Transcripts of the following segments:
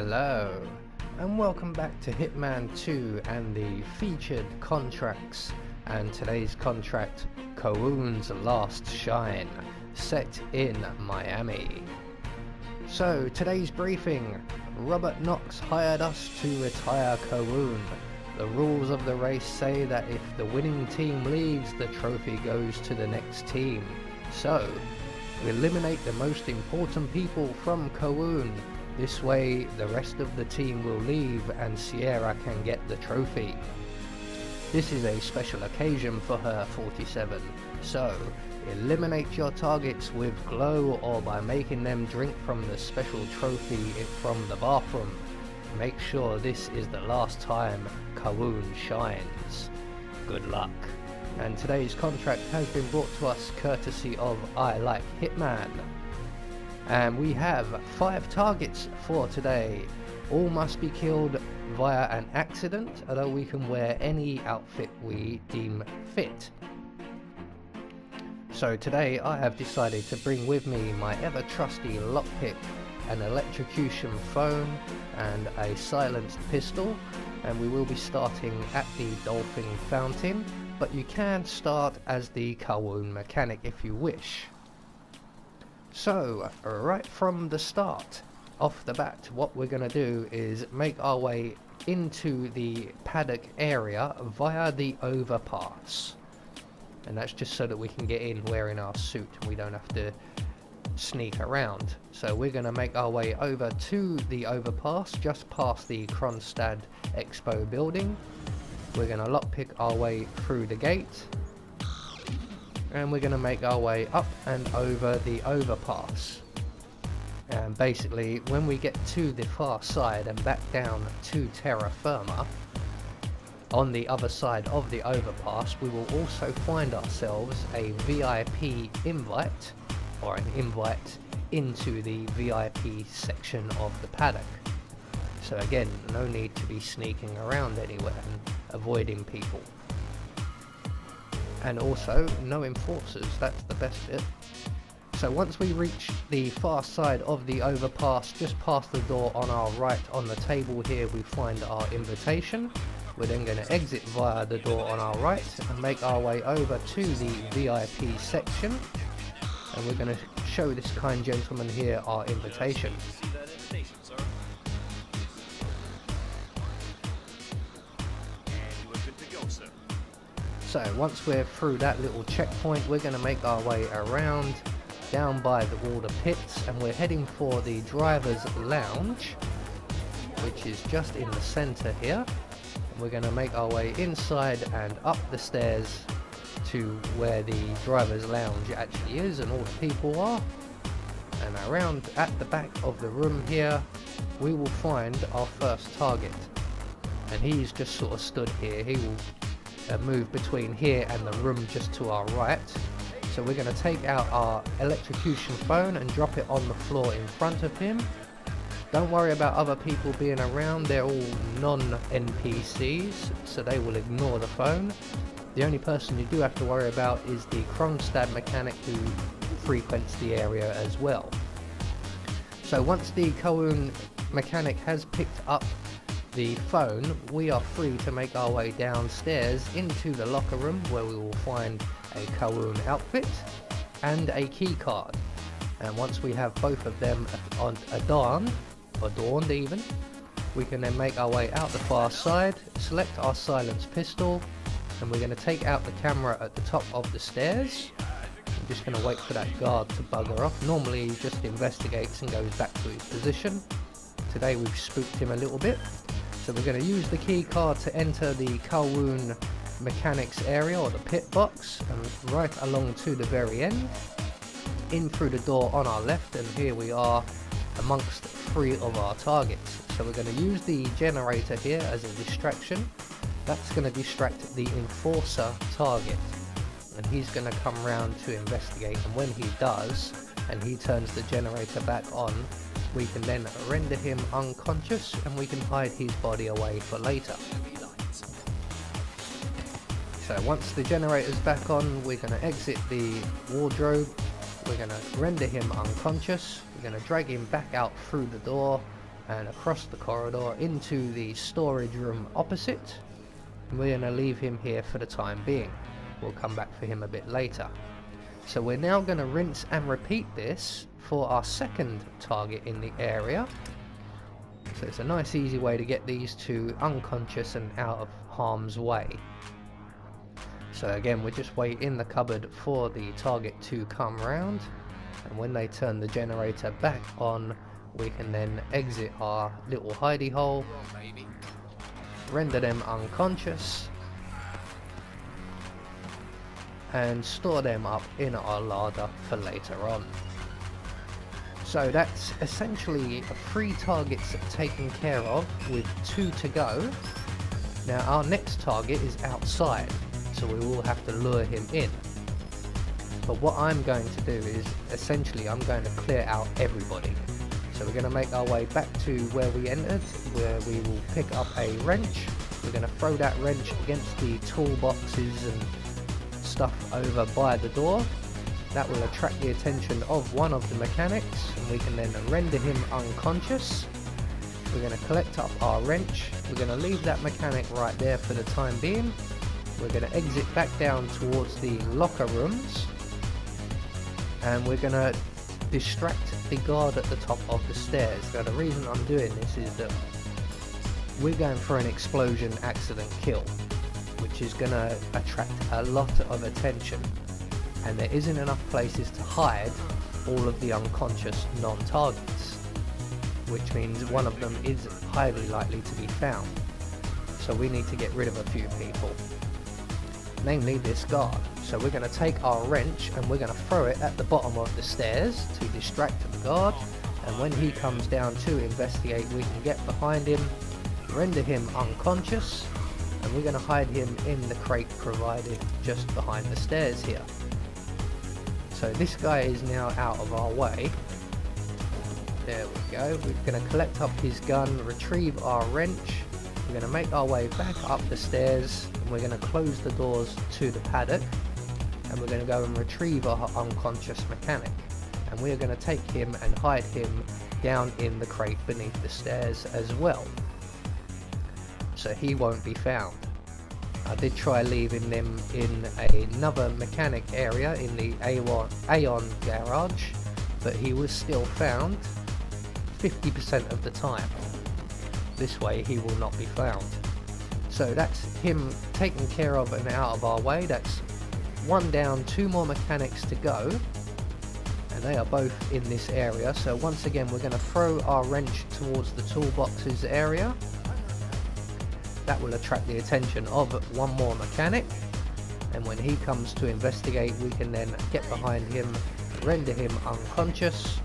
Hello, and welcome back to Hitman 2 and the featured contracts. And today's contract, Kowoons Last Shine, set in Miami. So today's briefing, Robert Knox hired us to retire Kowoon. The rules of the race say that if the winning team leaves, the trophy goes to the next team. So, eliminate the most important people from Kowoon. This way, the rest of the team will leave and Sierra can get the trophy. This is a special occasion for her 47, so eliminate your targets with glow or by making them drink from the special trophy from the bathroom. Make sure this is the last time Kowoon shines. Good luck. And today's contract has been brought to us courtesy of I Like Hitman. And we have 5 targets for today. All must be killed via an accident, although we can wear any outfit we deem fit. So today I have decided to bring with me my ever trusty lockpick, an electrocution phone and a silenced pistol, and we will be starting at the Dolphin Fountain, but you can start as the Kowoon mechanic if you wish. So, right from the start, off the bat, what we're going to do is make our way into the paddock area via the overpass. And that's just so that we can get in wearing our suit and we don't have to sneak around. So we're going to make our way over to the overpass, just past the Kronstadt Expo building. We're going to lockpick our way through the gate. And we're going to make our way up and over the overpass. And basically, when we get to the far side and back down to terra firma, on the other side of the overpass, we will also find ourselves a VIP invite, or an invite into the VIP section of the paddock. So again, no need to be sneaking around anywhere and avoiding people. And also, no enforcers, that's the best bit. So once we reach the far side of the overpass, just past the door on our right on the table here, we find our invitation. We're then going to exit via the door on our right and make our way over to the VIP section. And we're going to show this kind gentleman here our invitation. So once we're through that little checkpoint, we're going to make our way around down by all the pits, and we're heading for the driver's lounge, which is just in the center here. And we're going to make our way inside and up the stairs to where the driver's lounge actually is and all the people are. And around at the back of the room here, we will find our first target. And he's just sort of stood here. He will move between here and the room just to our right. So we're going to take out our electrocution phone and drop it on the floor in front of him. Don't worry about other people being around, they're all non-NPCs, so they will ignore the phone. The only person you do have to worry about is the Kronstadt mechanic who frequents the area as well. So once the Kowoon mechanic has picked up the phone, we are free to make our way downstairs into the locker room where we will find a Kowoon outfit and a key card. And once we have both of them adorned even, we can then make our way out the far side, select our silenced pistol, and we're going to take out the camera at the top of the stairs. I'm just going to wait for that guard to bugger off. Normally he just investigates and goes back to his position. Today we've spooked him a little bit. So we're going to use the key card to enter the Kowoon mechanics area, or the pit box, and right along to the very end, in through the door on our left, and here we are amongst 3 of our targets. So we're going to use the generator here as a distraction. That's going to distract the enforcer target, and he's going to come round to investigate, and when he does and he turns the generator back on, we can then render him unconscious and we can hide his body away for later. So once the generator's back on, we're going to exit the wardrobe, we're going to render him unconscious, we're going to drag him back out through the door, and across the corridor into the storage room opposite. We're going to leave him here for the time being. We'll come back for him a bit later. So we're now going to rinse and repeat this for our second target in the area. So it's a nice easy way to get these two unconscious and out of harm's way. So again, we just wait in the cupboard for the target to come round, and when they turn the generator back on, we can then exit our little hidey hole, render them unconscious, and store them up in our larder for later on. So that's essentially 3 targets taken care of with 2 to go. Now our next target is outside, so we will have to lure him in. But what I'm going to do is essentially I'm going to clear out everybody. So we're going to make our way back to where we entered, where we will pick up a wrench. We're going to throw that wrench against the toolboxes and stuff over by the door. That will attract the attention of one of the mechanics, and we can then render him unconscious. We're going to collect up our wrench. We're going to leave that mechanic right there for the time being. We're going to exit back down towards the locker rooms, and we're going to distract the guard at the top of the stairs. Now the reason I'm doing this is that we're going for an explosion accident kill, which is going to attract a lot of attention, and there isn't enough places to hide all of the unconscious non-targets, which means one of them is highly likely to be found. So we need to get rid of a few people, namely this guard. So we're going to take our wrench and we're going to throw it at the bottom of the stairs to distract the guard, and when he comes down to investigate, we can get behind him, render him unconscious, and we're going to hide him in the crate provided just behind the stairs here. So this guy is now out of our way. There we go. We're going to collect up his gun, retrieve our wrench. We're going to make our way back up the stairs, and we're going to close the doors to the paddock, and we're going to go and retrieve our unconscious mechanic, and we're going to take him and hide him down in the crate beneath the stairs as well, so he won't be found. I did try leaving them in another mechanic area in the Aeon garage, but he was still found 50% of the time. This way he will not be found. So that's him taken care of and out of our way. That's 1 down, 2 more mechanics to go, and they are both in this area. So once again we're going to throw our wrench towards the toolboxes area. That will attract the attention of 1 more mechanic, and when he comes to investigate, we can then get behind him, render him unconscious,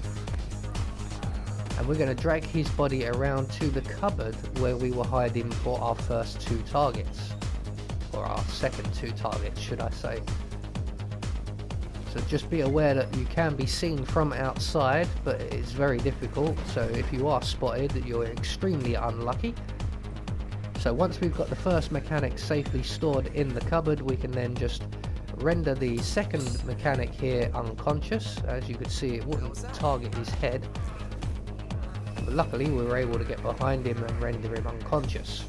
and we're going to drag his body around to the cupboard where we will hide him for our first 2 targets, or our second 2 targets should I say. So just be aware that you can be seen from outside, but it's very difficult, so if you are spotted, you're extremely unlucky. So once we've got the first mechanic safely stored in the cupboard, we can then just render the second mechanic here unconscious. As you can see, it wouldn't target his head, but luckily we were able to get behind him and render him unconscious.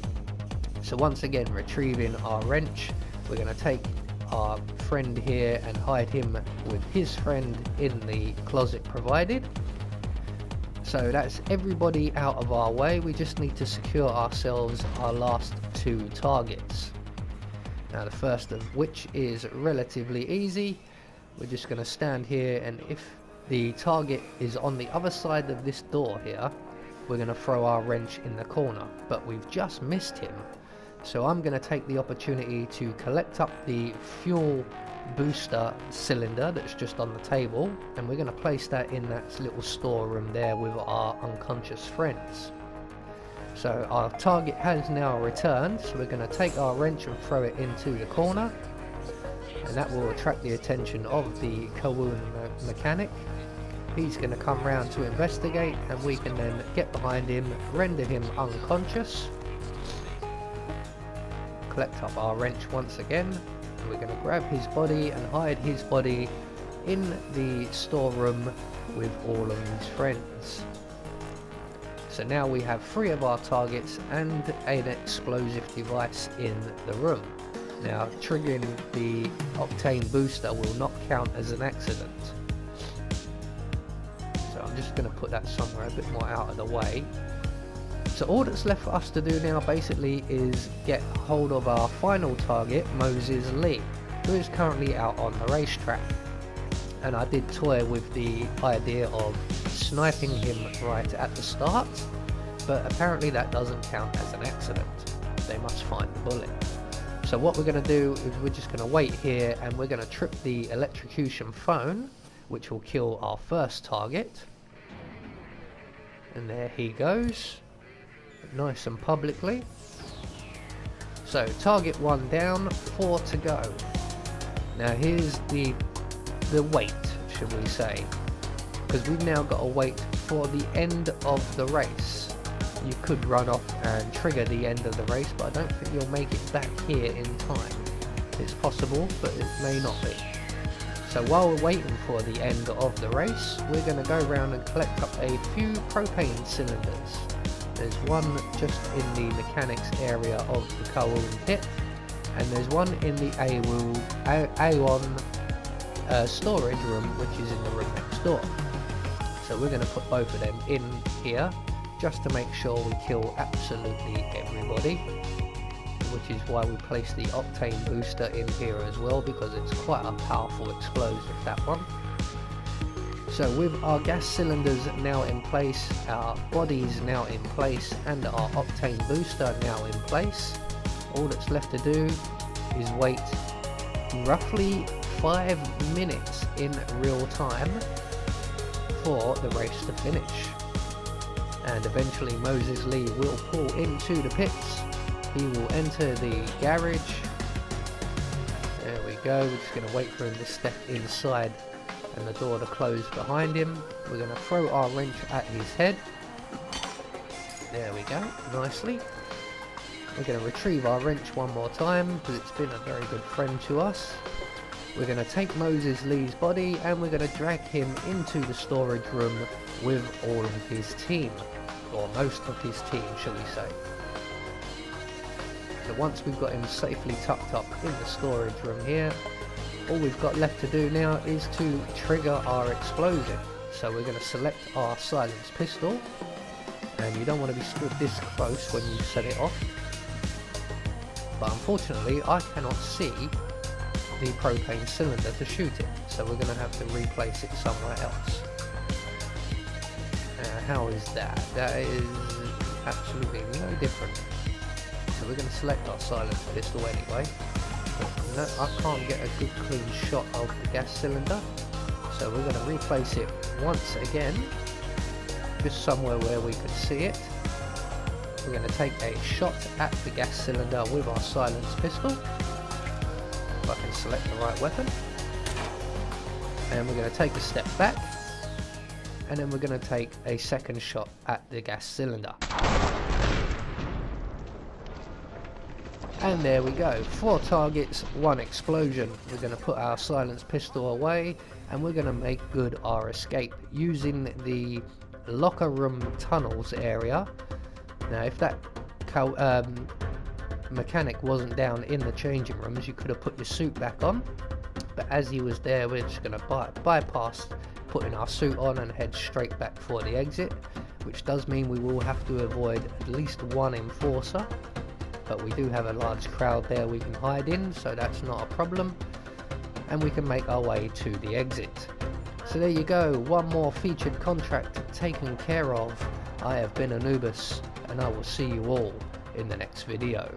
So once again, retrieving our wrench, we're going to take our friend here and hide him with his friend in the closet provided. So that's everybody out of our way. We just need to secure ourselves our last 2 targets. Now the first of which is relatively easy. We're just going to stand here, and if the target is on the other side of this door here, we're going to throw our wrench in the corner, but we've just missed him. So I'm going to take the opportunity to collect up the fuel booster cylinder that's just on the table, and we're going to place that in that little storeroom there with our unconscious friends. So our target has now returned, so we're going to take our wrench and throw it into the corner, and that will attract the attention of the Kowoons mechanic. He's going to come round to investigate, and we can then get behind him, render him unconscious, collect up our wrench once again, and we're going to grab his body and hide his body in the storeroom with all of his friends. So now we have 3 of our targets and an explosive device in the room. Now triggering the octane booster will not count as an accident. So I'm just going to put that somewhere a bit more out of the way. So all that's left for us to do now basically is get hold of our final target, Moses Lee, who is currently out on the racetrack. And I did toy with the idea of sniping him right at the start, but apparently that doesn't count as an accident. They must find the bullet. So what we're going to do is we're just going to wait here, and we're going to trip the electrocution phone, which will kill our first target. And there he goes, nice and publicly. So target 1 down, 4 to go. Now here's the wait, should we say, because we've now got to wait for the end of the race. You could run off and trigger the end of the race, but I don't think you'll make it back here in time. It's possible, but it may not be. So while we're waiting for the end of the race, we're going to go around and collect up a few propane cylinders. There's one just in the mechanics area of the Kowoons pit, and there's one in the Aon storage room, which is in the room next door. So we're going to put both of them in here, just to make sure we kill absolutely everybody, which is why we place the octane booster in here as well, because it's quite a powerful explosive, that one. So with our gas cylinders now in place, our bodies now in place, and our octane booster now in place, all that's left to do is wait roughly 5 minutes in real time for the race to finish. And eventually Moses Lee will pull into the pits. He will enter the garage. There we go. We're just going to wait for him to step inside and the door to close behind him. We're going to throw our wrench at his head. There we go, nicely. We're going to retrieve our wrench one more time, because it's been a very good friend to us. We're going to take Moses Lee's body and we're going to drag him into the storage room with all of his team, or most of his team, shall we say. So once we've got him safely tucked up in the storage room here, all we've got left to do now is to trigger our explosion. So we're going to select our silenced pistol, and you don't want to be stood this close when you set it off. But unfortunately I cannot see the propane cylinder to shoot it, so we're going to have to replace it somewhere else. How is that? That is absolutely no different. So we're going to select our silenced pistol anyway. But no, I can't get a good clean shot of the gas cylinder, so we're going to replace it once again, just somewhere where we can see it. We're going to take a shot at the gas cylinder with our silenced pistol. If I can select the right weapon. And we're going to take a step back, and then we're going to take a second shot at the gas cylinder. And there we go, 4 targets, 1 explosion. We're going to put our silenced pistol away, and we're going to make good our escape using the locker room tunnels area. Now if that mechanic wasn't down in the changing rooms, you could have put your suit back on, but as he was there, we're just going to bypass putting our suit on and head straight back for the exit, which does mean we will have to avoid at least 1 enforcer, but we do have a large crowd there we can hide in, so that's not a problem, and we can make our way to the exit. So there you go, 1 more featured contract taken care of. I have been Anubis, and I will see you all in the next video.